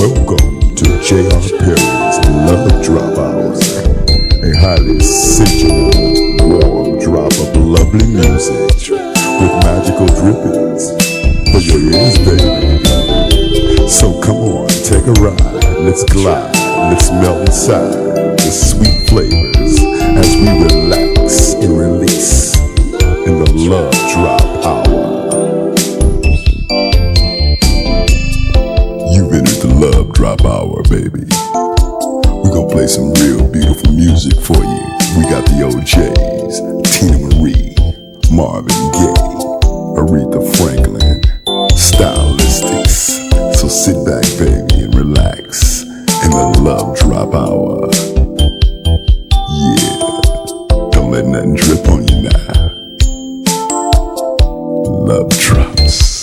Welcome to J.R. Perry's Love Drop Hour, a highly sensual, warm drop of lovely music with magical drippings for your ears, baby. So come on, take a ride, let's glide, let's melt inside the sweet flavors as we relax and release in the Love Drop Hour. You've entered the Love Drop Hour, baby. We're gonna play some real beautiful music for you. We got the OJs, Tina Marie, Marvin Gaye, Aretha Franklin, Stylistics. So sit back, baby, and relax in the Love Drop Hour. Yeah, don't let nothing drip on you now. Love drops.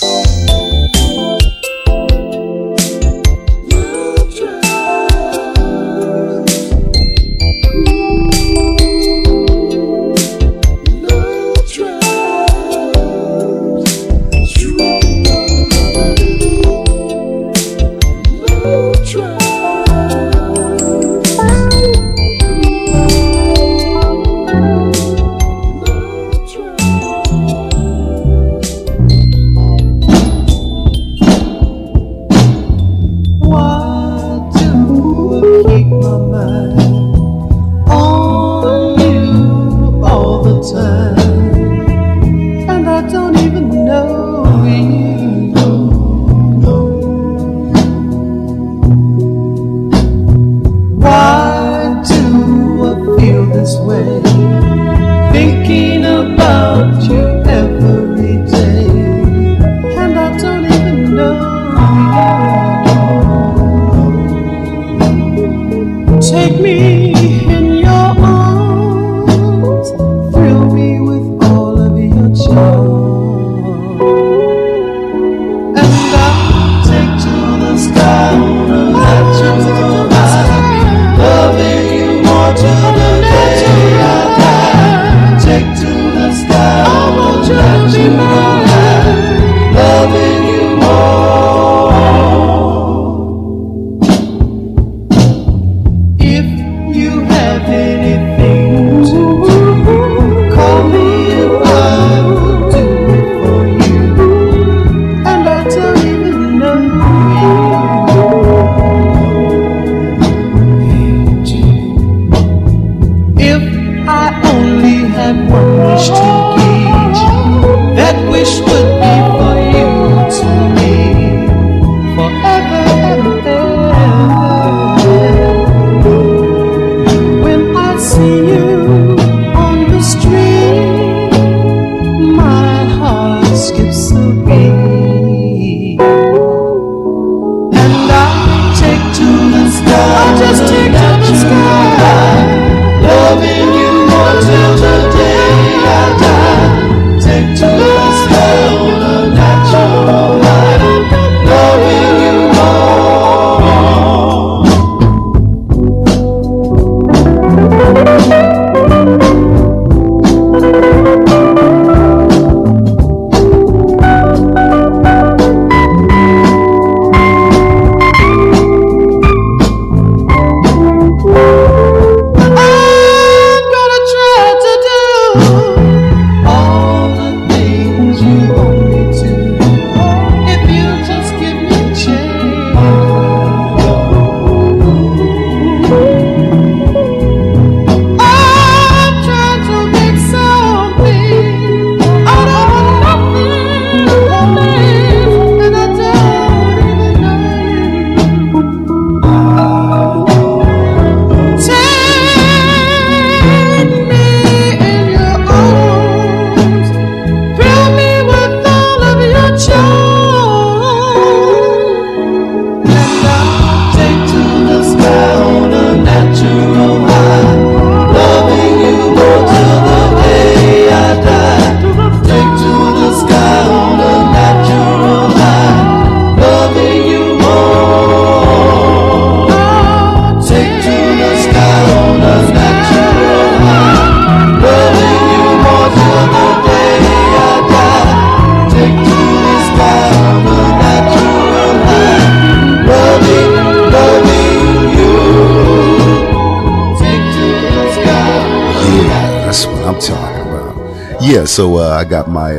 I'm talking about. Yeah, so I got my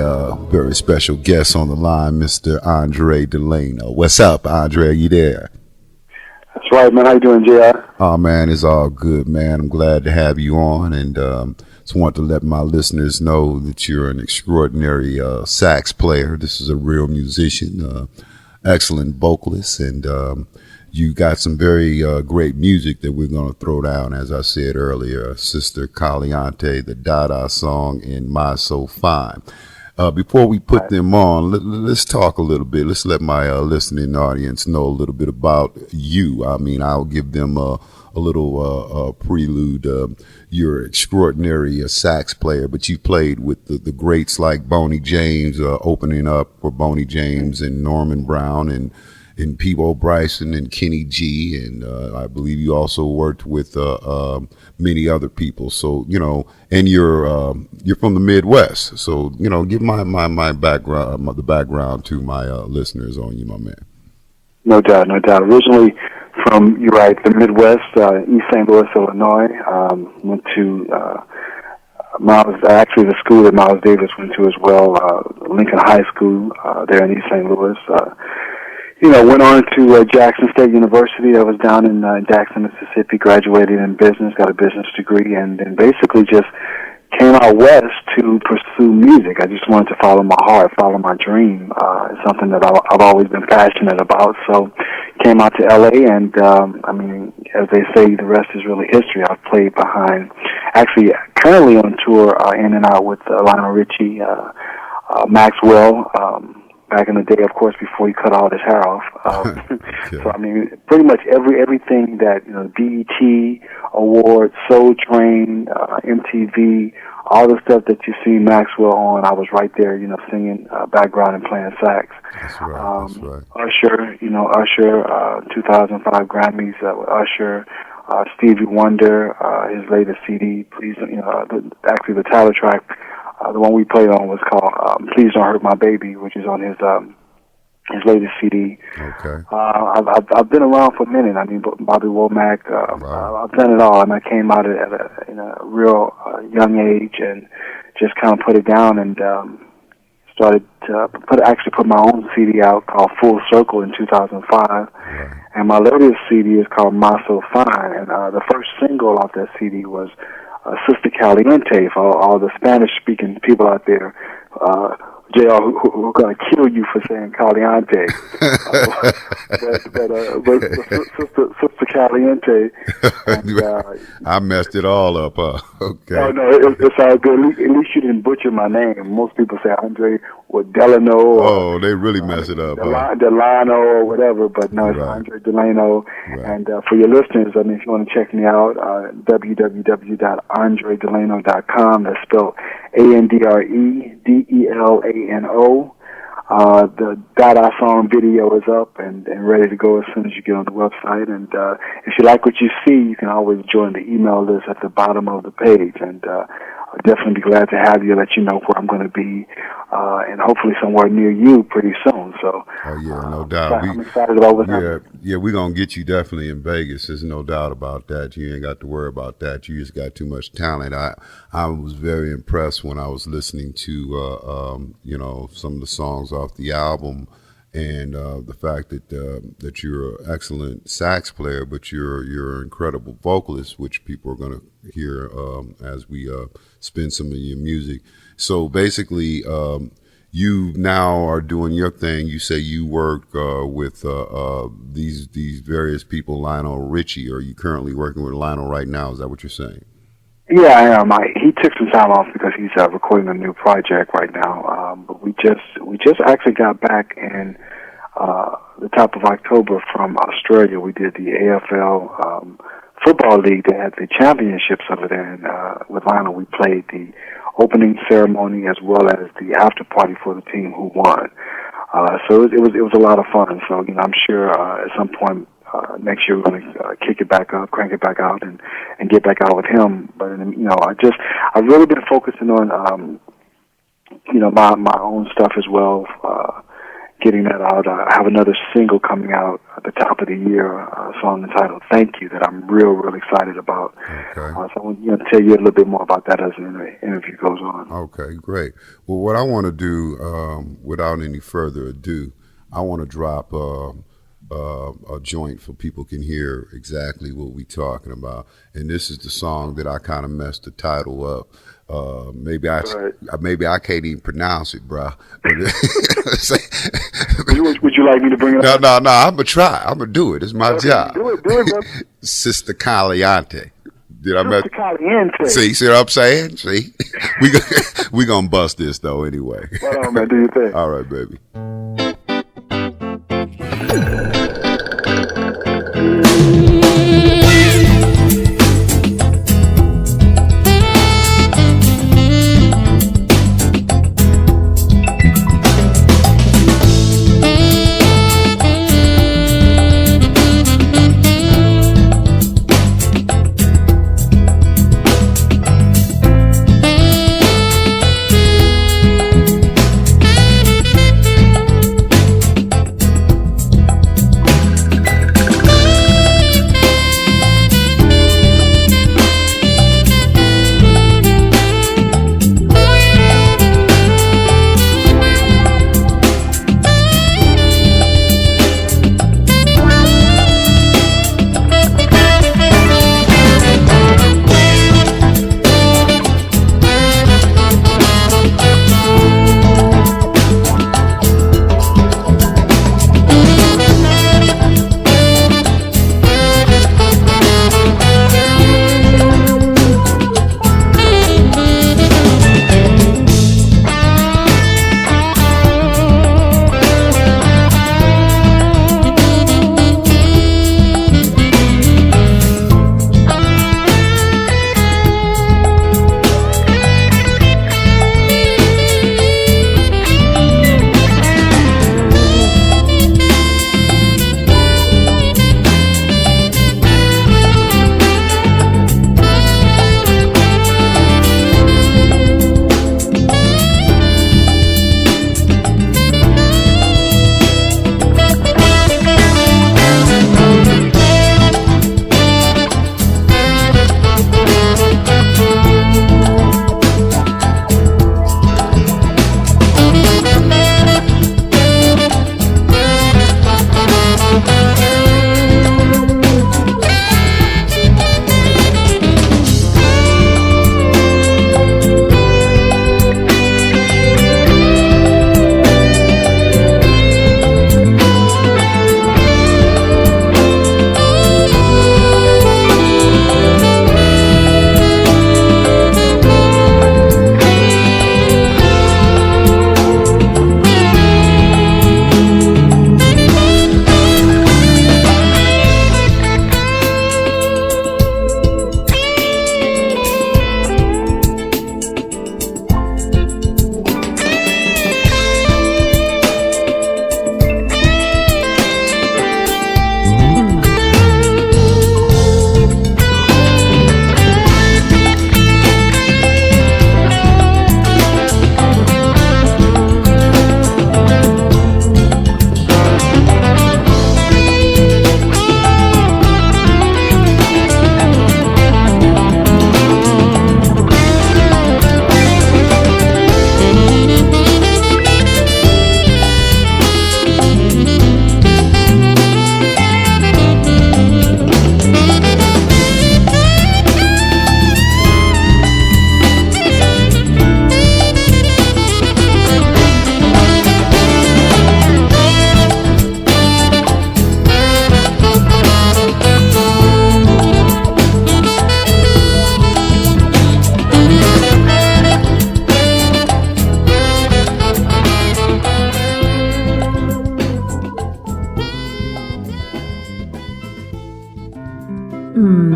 very special guest on the line, Mr. Andre Delano. What's up, Andre? Are you there? That's right, man. How you doing, JR? Oh, man, it's all good, man. I'm glad to have you on, and just want to let my listeners know that you're an extraordinary sax player. This is a real musician, excellent vocalist, and you got some very great music that we're going to throw down, as I said earlier, Sister Caliente, the Dada song, and My So Fine. Before we put them on, let's talk a little bit. Let's let my listening audience know a little bit about you. I mean, I'll give them a little prelude. You're an extraordinary sax player, but you played with the greats like Boney James, opening up for Boney James and Norman Brown and Peebo Bryson and Kenny G, and I believe you also worked with many other people. So and you're from the Midwest. So give my background, the background to my listeners on you, my man. No doubt, no doubt. Originally from the Midwest, East St. Louis, Illinois. Went to the school that Miles Davis went to as well, Lincoln High School there in East St. Louis. Went on to Jackson State University. I was down in Jackson, Mississippi, graduated in business, got a business degree, and then basically just came out west to pursue music. I just wanted to follow my heart, follow my dream. It's something that I've always been passionate about. So came out to L.A., and, as they say, the rest is really history. I've played behind, actually currently on tour in and out with Lionel Richie, Maxwell, back in the day, of course, before he cut all his hair off. Okay. So, pretty much everything that, BET, Awards, Soul Train, MTV, all the stuff that you see Maxwell on, I was right there, singing background and playing sax. That's right, that's right. Usher, 2005 Grammys with Usher, Stevie Wonder, his latest CD, actually the title track, the one we played on was called "Please Don't Hurt My Baby," which is on his latest CD. Okay. I've been around for a minute. Bobby Womack. Wow. I've done it all, and I came out at a real young age and just kind of put it down and started to put my own CD out called Full Circle in 2005. Right. And my latest CD is called My So Fine, and the first single off that CD was Sister Caliente, for all the Spanish-speaking people out there, JR, who are going to kill you for saying Caliente. but Sister Caliente. And, I messed it all up, huh? Okay. Oh, no, it's all good. At least you didn't butcher my name. Most people say Andre or Delano. Oh, they really mess it up. Delano or whatever, but no, it's right. Andre Delano. Right. And for your listeners, if you want to check me out, www.andredelano.com. That's spelled ANDREDELANO. The Dada song video is up and ready to go as soon as you get on the website. And if you like what you see, you can always join the email list at the bottom of the page. And I'll definitely be glad to have you, let you know where I'm going to be, and hopefully somewhere near you pretty soon. So, oh yeah, no doubt. I'm excited about what's happening. Yeah, we're gonna get you definitely in Vegas. There's no doubt about that. You ain't got to worry about that. You just got too much talent. I was very impressed when I was listening to some of the songs off the album, and the fact that you're an excellent sax player, but you're an incredible vocalist, which people are gonna hear as we spin some of your music. So basically, you now are doing your thing. You say you work with these various people, Lionel Richie. Are you currently working with Lionel right now? Is that what you're saying? Yeah, I am. He took some time off because he's recording a new project right now. But we just actually got back in the top of October from Australia. We did the AFL football league. They had the championships over there, and with Lionel, we played the opening ceremony as well as the after party for the team who won. So it was a lot of fun. So I'm sure at some point next year we're going to kick it back up, crank it back out, and get back out with him. But I've really been focusing on my own stuff as well. getting that out. I have another single coming out at the top of the year, a song entitled "Thank You" that I'm really excited about. Okay. So I want to tell you a little bit more about that as the interview goes on. Okay, great. Well, what I want to do, without any further ado, I want to drop a joint so people can hear exactly what we're talking about. And this is the song that I kind of messed the title up. Maybe I can't even pronounce it, bro. Would you like me to bring it up? No. I'm gonna try. I'm gonna do it. It's my job. Do it, brother. Sister Caliente. Did I mess? Sister Caliente. See what I'm saying? See, we gonna bust this though anyway. Hold on, man. Do your thing. All right, baby.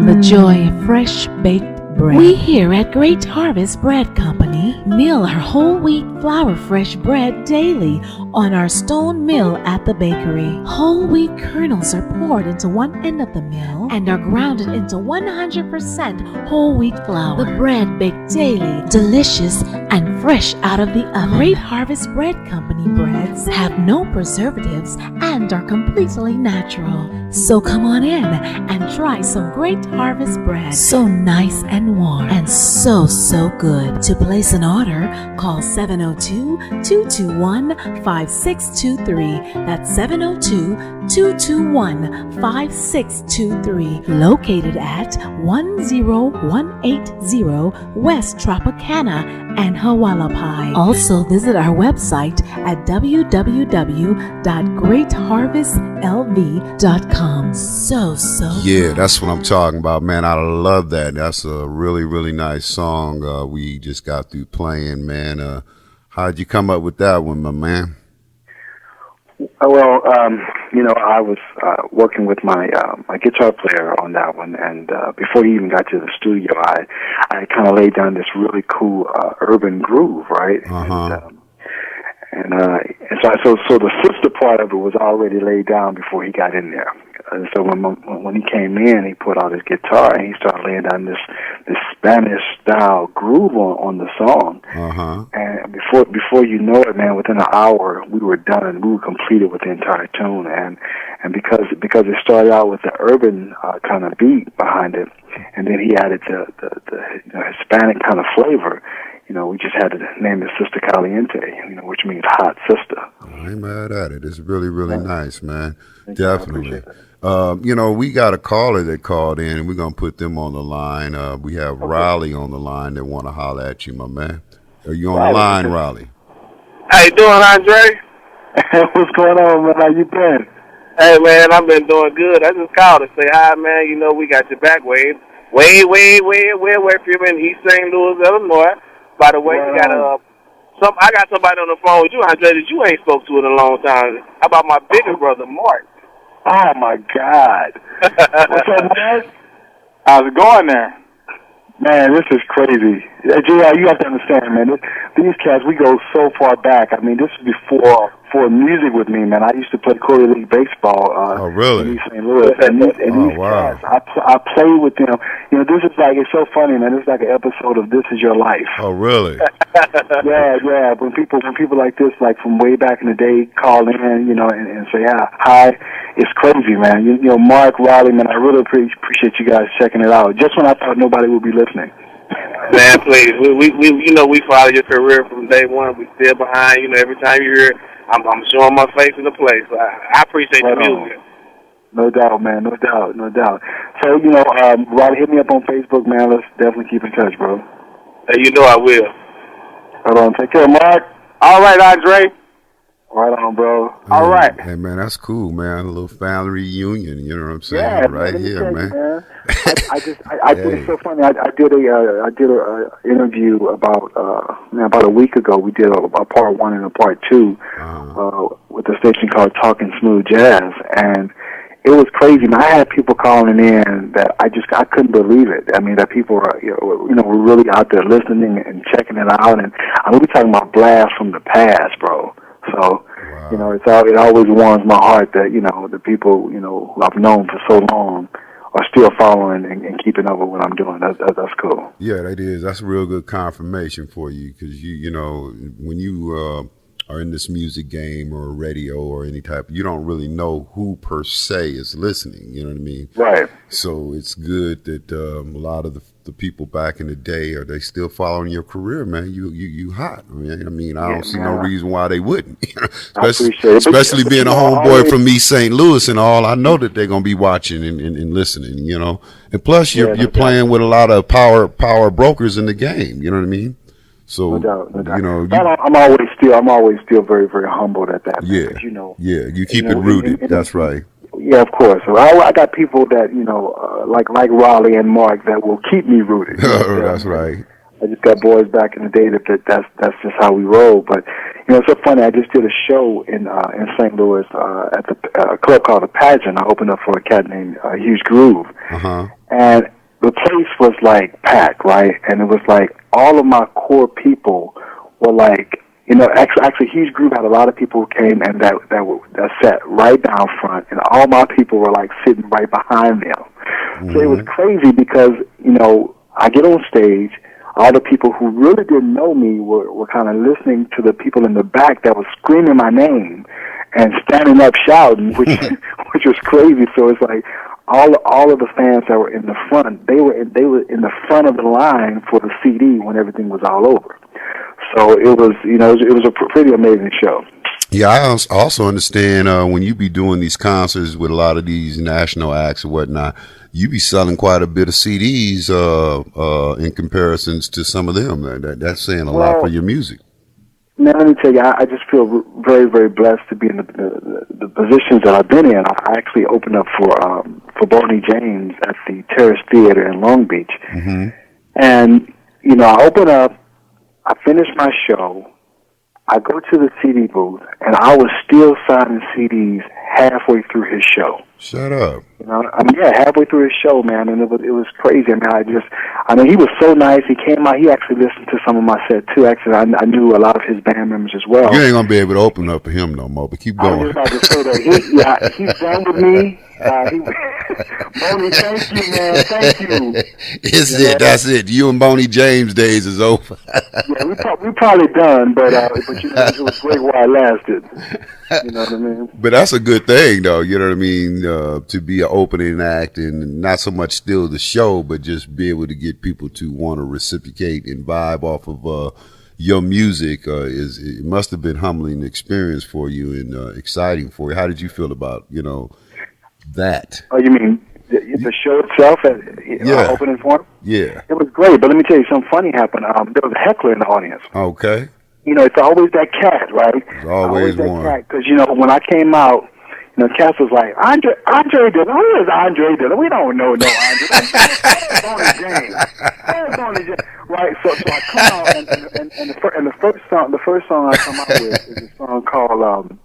The joy of fresh baked bread. We here at Great Harvest Bread Company mill our whole wheat flour fresh bread daily on our stone mill at the bakery. Whole wheat kernels are poured into one end of the mill and are grounded into 100% whole wheat flour. The bread baked daily, delicious and fresh out of the oven. Great Harvest Bread Company breads have no preservatives and are completely natural. So come on in and try some Great Harvest bread. So nice and warm and so good. To place an order, call 702-221-5623. That's 702-221-5623. Located at 10180 West Tropicana and Hualapai. Also visit our website at www.greatharvestlv.com. So yeah, that's what I'm talking about, man. I love that. That's a really nice song we just got through playing, man. How'd you come up with that one, my man? Well, I was working with my guitar player on that one, and before he even got to the studio, I kind of laid down this really cool urban groove, right? And so the sister part of it was already laid down before he got in there. And so when he came in, he put out his guitar and he started laying down this Spanish style groove on the song. And before you know it, man, within an hour we were done. We were completed with the entire tune, and because it started out with the urban kind of beat behind it, and then he added the Hispanic kind of flavor. We just had to name it Sister Caliente, which means hot sister. I ain't mad at it. It's really nice, man. Definitely. We got a caller that called in, and we're going to put them on the line. We have Riley on the line that want to holler at you, my man. Are you on the line, Riley? How you doing, Andre? What's going on, man? How you been? Hey, man, I've been doing good. I just called to say hi, man. We got your back way away from you in East St. Louis, Illinois. By the way, you got I got somebody on the phone with you, Andre, that you ain't spoke to in a long time. How about my bigger brother, Mark? Oh, my God. What's up, man? How's it going there? Man, this is crazy. JR, you have to understand, man. These cats, we go so far back. I mean, this is before music with me, man. I used to play Quarter League baseball in East St. Louis. And these cats, I play with them. This is like, it's so funny, man. It's like an episode of This Is Your Life. Oh, really? Yeah. When people like this, like from way back in the day, call in, and say, hi, it's crazy, man. Mark, Riley, man, I really appreciate you guys checking it out. Just when I thought nobody would be listening. Man, please. We follow your career from day one. We still behind. Every time you're here, I'm showing my face in the place. So I appreciate the music. No doubt, man. No doubt. So, Riley, hit me up on Facebook, man. Let's definitely keep in touch, bro. Hey, I will. Hold on. Take care, Mark. All right, Andre. Right on, bro. All right. Hey, man, that's cool, man. A little family reunion, you know what I'm saying? Yeah, right here, man. I did. It's so funny. I did a interview about a week ago. We did a part 1 and a part 2 with a station called Talking Smooth Jazz, and it was crazy. Man, I had people calling in that I couldn't believe it. I mean, that people were were really out there listening and checking it out, and we're talking about blasts from the past, bro. So, it always warms my heart that, the people, who I've known for so long are still following and keeping up with what I'm doing. That's cool. Yeah, that is. That's a real good confirmation for you because, when you are in this music game or radio or any type, you don't really know who per se is listening. You know what I mean? Right. So it's good that a lot of the people back in the day, are they still following your career, man? You hot. I don't see no reason why they wouldn't. especially being a homeboy from East St. Louis and all. I know that they're gonna be watching and listening. And plus you're playing with a lot of power brokers in the game. You know what I mean? So no doubt. I'm always still very, very humbled at that. Yeah, because, you keep it rooted. That's right. Yeah, of course. So I got people that like Raleigh and Mark that will keep me rooted. That's right. I just got boys back in the day that's just how we roll. But it's so funny. I just did a show in St. Louis at the club called The Pageant. I opened up for a cat named Huge Groove, and the place was like packed, right? And it was like all of my core people were like, actually Huge Groove had a lot of people who came and that sat right down front, and all my people were like sitting right behind them. So it was crazy because, I get on stage, all the people who really didn't know me were kind of listening to the people in the back that was screaming my name and standing up shouting, which which was crazy. So it's like all of the fans that were in the front, they were in the front of the line for the CD when everything was all over. So it was, it was a pretty amazing show. Yeah, I also understand when you be doing these concerts with a lot of these national acts and whatnot, you be selling quite a bit of CDs in comparisons to some of them. That's saying a lot for your music. Now, let me tell you, I just feel very, very blessed to be in the positions that I've been in. I actually opened up for Boney James at the Terrace Theater in Long Beach. Mm-hmm. And, I open up, I finish my show, I go to the CD booth, and I was still signing CDs halfway through his show. Shut up. Halfway through his show, man, and it was crazy. He was so nice. He came out. He actually listened to some of my set too. Actually, I knew a lot of his band members as well. You ain't gonna be able to open up for him no more. But keep going. I was about to say that he's done with me. Boney, thank you, man. Thank you. That's it. You and Boney James days is over. Yeah, we probably done, but it was great while it lasted. You know what I mean? But that's a good thing, though. You know what I mean? To be an opening act and not so much still the show, but just be able to get people to want to reciprocate and vibe off of your music. It must have been humbling experience for you and exciting for you. How did you feel about that? Oh, you mean the show itself opening for him? Yeah, it was great. But let me tell you, something funny happened. There was a heckler in the audience. Okay. It's always that cat, right? There's always one. Because, when I came out, Cass was like, Andre Dillon. Who is Andre Dillon? We don't know no Andre. Boney James. Right? So I come out, and the first song I come out with is a song called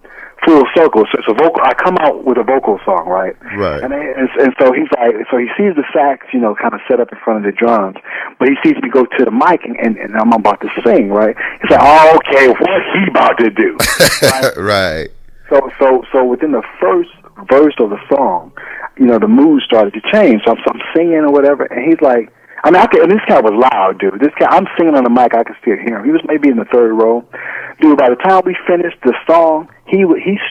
Full Circle. So it's a vocal. I come out with a vocal song, right? Right. And so he's like, he sees the sax, kind of set up in front of the drums, but he sees me go to the mic and I'm about to sing, right? He's like, oh, okay, what's he about to do? Right. Right. So within the first verse of the song, the mood started to change. So I'm singing or whatever, and he's like, and this guy was loud, dude. This guy, I'm singing on the mic, I could still hear him. He was maybe in the third row. Dude, by the time we finished the song, he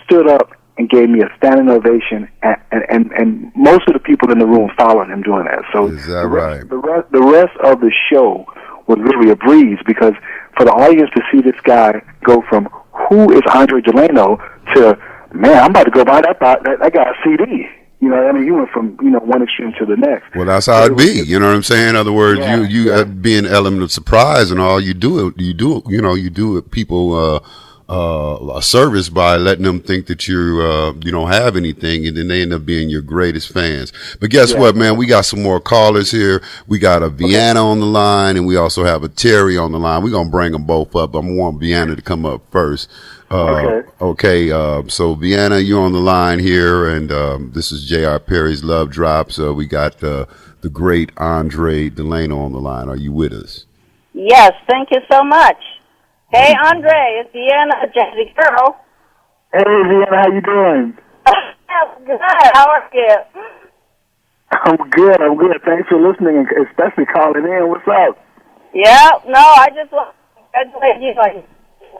stood up and gave me a standing ovation, and most of the people in the room followed him doing that. So is that right? The rest of the show was really a breeze, because for the audience to see this guy go from who is Andre Delano to, man, I'm about to go buy that guy's CD. He went from, one extreme to the next. Well, that's how it be. You know what I'm saying? In other words, you be an element of surprise, and all you do it people a service by letting them think that you don't have anything, and then they end up being your greatest fans. But guess what, man? We got some more callers here. We got a Vienna on the line, and we also have a Terry on the line. We're gonna bring them both up. I'm gonna want Vienna to come up first. Okay. So Vienna, you're on the line here, and this is J.R. Perry's Love Drops. We got the great Andre Delano on the line. Are you with us? Yes, thank you so much. Hey, Andre, it's Vienna, Jazzy Girl. Hey, Vienna, how you doing? Good. How are you? I'm good. Thanks for listening, and especially calling in. What's up? Yeah, no, I just want to congratulate you.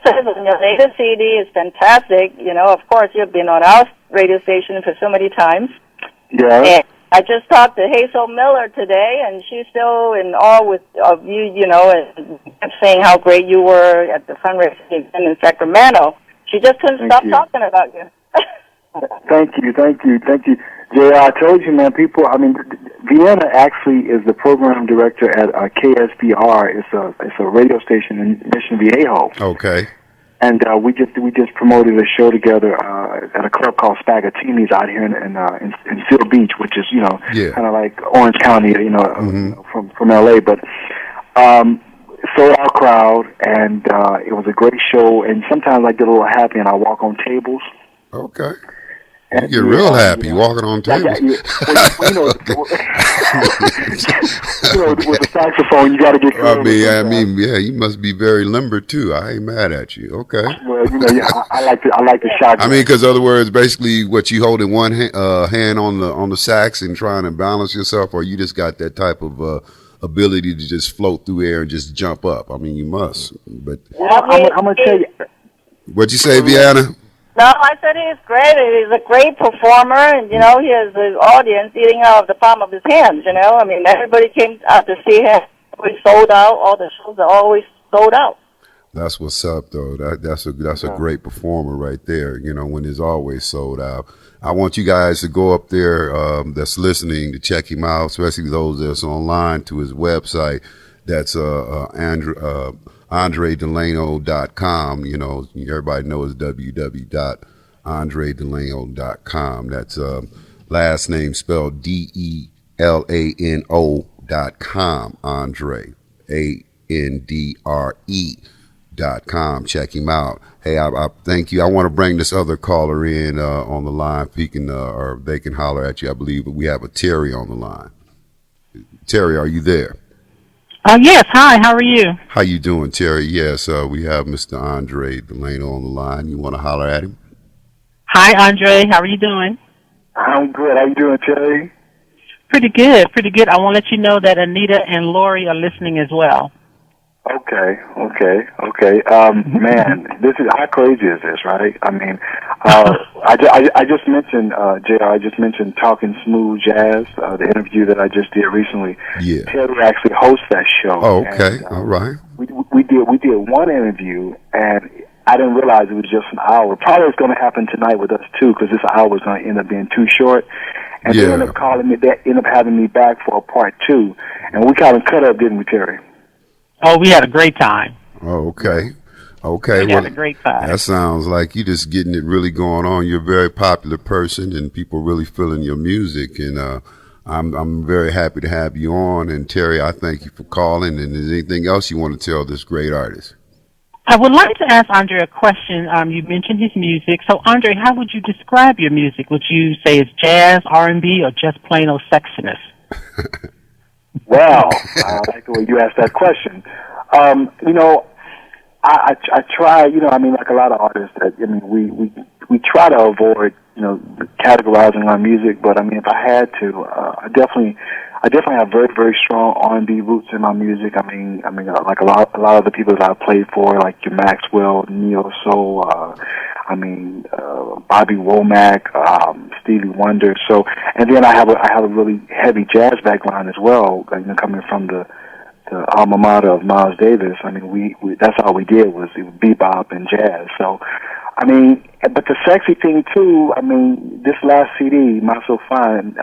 Your latest CD is fantastic. Of course, you've been on our radio station for so many times. Yeah. And I just talked to Hazel Miller today, and she's still in awe of you, and kept saying how great you were at the fundraising event in Sacramento. She just couldn't stop talking about you. Thank you. JR, I told you, man, Vienna actually is the program director at KSBR. It's a radio station in Mission Viejo. Okay. And we just promoted a show together at a club called Spaghettini's out here in Seal Beach, which is kind of like Orange County, from LA. But sold out crowd, and it was a great show. And sometimes I get a little happy and I walk on tables. Okay. You get real happy walking on tables. With the saxophone, you got to get creative. You must be very limber too. I ain't mad at you. Okay. Well, I like to shout. Because other words, basically, what you holding one hand on the sax and trying to balance yourself, or you just got that type of ability to just float through air and just jump up. I mean, you must. But I'm gonna tell you. What'd you say, Vienna? No, I said he's great. He's a great performer, and he has his audience eating out of the palm of his hands. I mean, everybody came out to see him. We sold out. All the shows are always sold out. That's what's up, though. That's a great performer right there. When it's always sold out. I want you guys to go up there that's listening to check him out, especially those that's online, to his website. That's AndreDelano.com. Everybody knows www.AndreDelano.com. That's last name spelled DELANO.com. Andre, ANDRE.com. Check him out. Hey, I thank you. I want to bring this other caller in on the line. If he can, or they can holler at you. I believe we have a Terry on the line. Terry, are you there? Yes. Hi. How are you? How you doing, Terry? Yes, we have Mr. Andre Delano on the line. You want to holler at him? Hi, Andre. How are you doing? I'm good. How you doing, Terry? Pretty good. Pretty good. I want to let you know that Anita and Lori are listening as well. Okay. Man, how crazy is this, right? I mean, I just mentioned, JR, I just mentioned Talking Smooth Jazz, the interview that I just did recently. Yeah. Terry actually hosts that show. Oh, okay. And, all right. We did one interview, and I didn't realize it was just an hour. Probably it's going to happen tonight with us, too, because this hour is going to end up being too short. And they ended up having me back for a part 2. And we kind of cut up, didn't we, Terry? Oh, we had a great time. Oh, okay. We had a great time. That sounds like you just getting it really going on. You're a very popular person, and people really feeling your music. And I'm very happy to have you on. And Terry, I thank you for calling. And is there anything else you want to tell this great artist? I would like to ask Andre a question. You mentioned his music. So, Andre, how would you describe your music? Would you say it's jazz, R&B, or just plain old sexiness? Well, I like the way you asked that question. I try, like a lot of artists, we try to avoid, categorizing our music, but if I had to, I definitely have very, very strong R&B roots in my music. Like a lot of the people that I played for, like your Maxwell, Neo Soul, Bobby Womack, Stevie Wonder. So, and then I have a really heavy jazz background as well. Coming from the alma mater of Miles Davis. We that's all we did was bebop and jazz. So, but the sexy thing too. This last CD, My So Fine.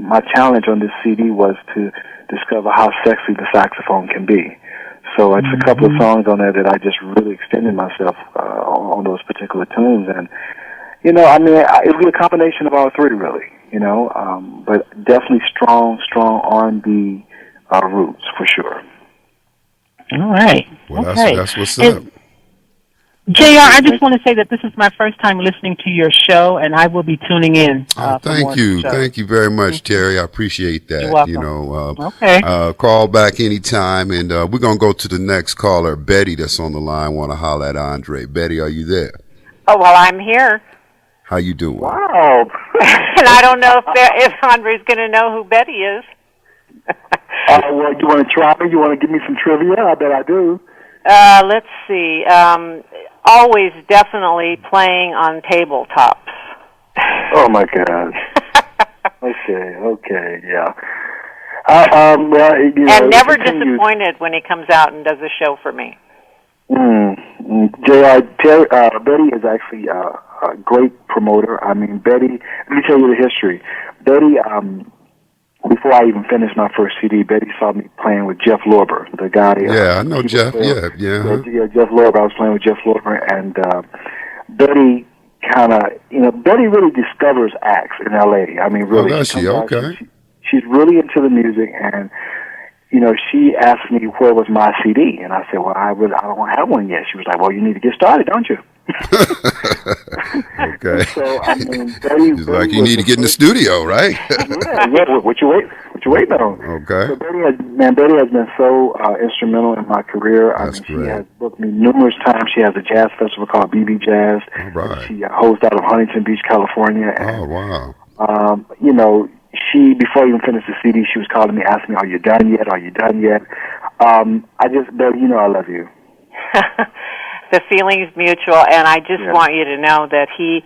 My challenge on this CD was to discover how sexy the saxophone can be. So it's a couple of songs on there that I just really extended myself on those particular tunes, and it'll be a combination of all three, really. But definitely strong R&B roots for sure. All right. Well, okay. That's what's up. JR, I just want to say that this is my first time listening to your show, and I will be tuning in. Thank you. Thank you very much, Terry. I appreciate that. You're welcome. Okay. Call back anytime, and we're going to go to the next caller, Betty, that's on the line. Want to holler at Andre. Betty, are you there? Oh, well, I'm here. How you doing? Wow. And I don't know if Andre's going to know who Betty is. Well, you want to try me? You want to give me some trivia? I bet I do. Let's see. Always definitely playing on tabletops. Oh, my God. Okay, yeah. And never disappointed when he comes out and does a show for me. Betty is actually a great promoter. Betty, let me tell you the history. Betty, before I even finished my first CD, Betty saw me playing with Jeff Lorber, the guy. Yeah, I know Jeff. Yeah. Jeff Lorber. I was playing with Jeff Lorber, and Betty Betty really discovers acts in L.A. Really. Oh, does she? Okay. She's really into the music, and she asked me where was my CD, and I said, well, I don't have one yet. She was like, well, you need to get started, don't you? Okay. So Betty like you need to get in the studio, right? Yeah. What you waiting on? Okay. So Betty has been so instrumental in my career. That's she great. has booked me numerous times. She has a jazz festival called BB Jazz. All right. She hosts out of Huntington Beach, California. And, oh wow. she, before I even finished the CD, she was calling me, asking me, "Are you done yet? Are you done yet?" Baby, you know I love you. The feeling's mutual, and I just want you to know that he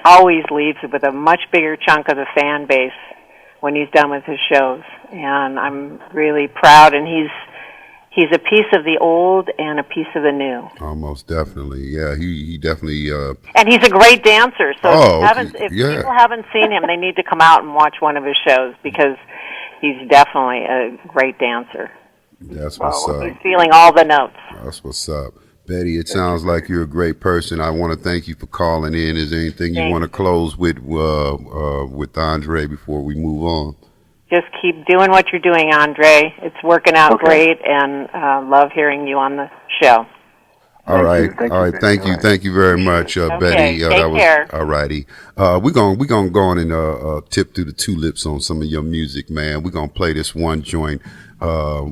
always leaves with a much bigger chunk of the fan base when he's done with his shows, and I'm really proud. And he's a piece of the old and a piece of the new. Almost definitely, yeah. He definitely. And he's a great dancer. So if people haven't seen him, they need to come out and watch one of his shows because he's definitely a great dancer. That's what's up. He's feeling all the notes. That's what's up. Betty, it sounds like you're a great person. I want to thank you for calling in. Is there anything you want to close with Andre before we move on? Just keep doing what you're doing, Andre. It's working out great, and love hearing you on the show. All right. Thank you very much, Betty. Take care. All righty. We're gonna go on and tip through the tulips on some of your music, man. We're gonna play this one joint,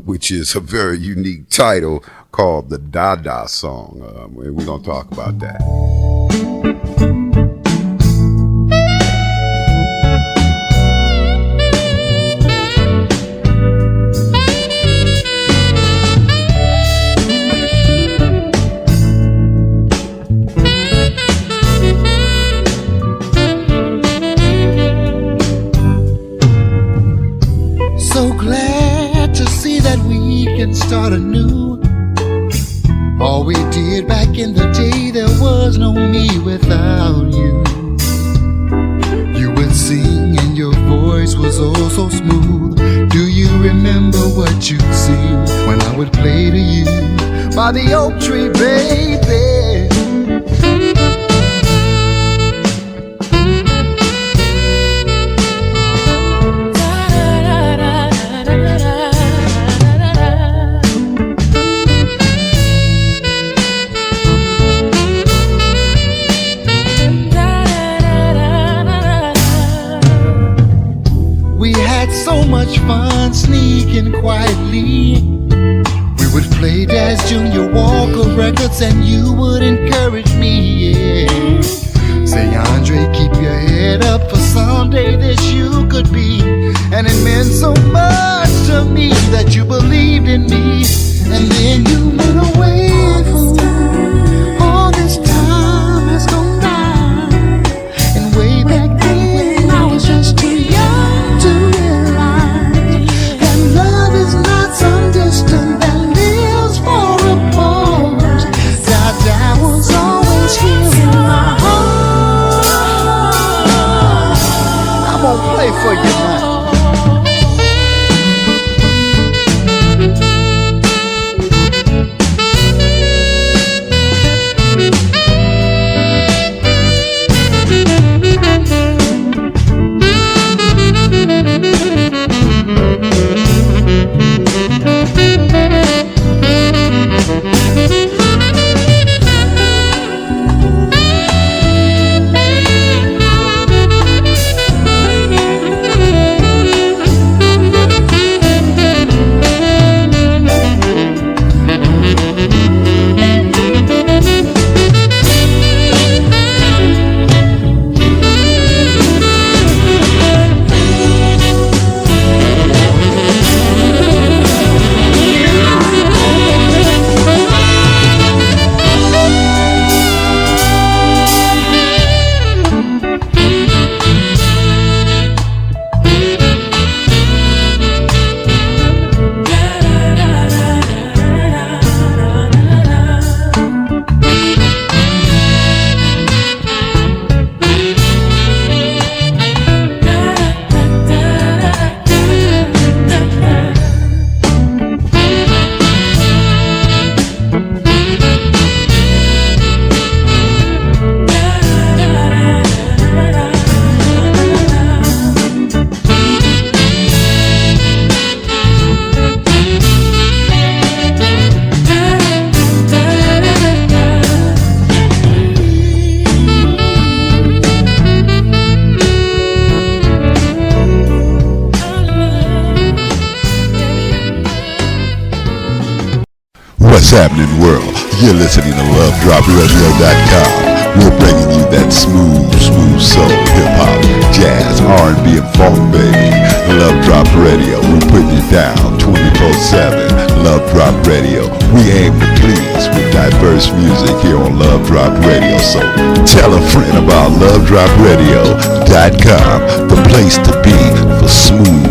which is a very unique title called the Dada Song. We're gonna talk about that. So glad to see that we can start anew. All we did back in the day, there was no me without you. You would sing and your voice was oh so smooth. Do you remember what you'd sing when I would play to you by the oak tree, baby? Fun sneaking quietly. We would play Jazz Junior Walker records and you would encourage me, yeah. Say, Andre, keep your head up for someday this you could be. And it meant so much to me that you believed in me. And then you went away for all this time has gone by. And way back then I was just too young to realize that love is not some distant that lives for a pause. That was always here in my heart. I'm gonna play for you now. What's happening, world? You're listening to LoveDropRadio.com We're bringing you that smooth soul, hip-hop, jazz, R&B, and funk, baby. Love Drop Radio, we put you down 24/7. Love Drop Radio, we aim to please with diverse music here on Love Drop Radio. So tell a friend about lovedropradio.com, the place to be for smooth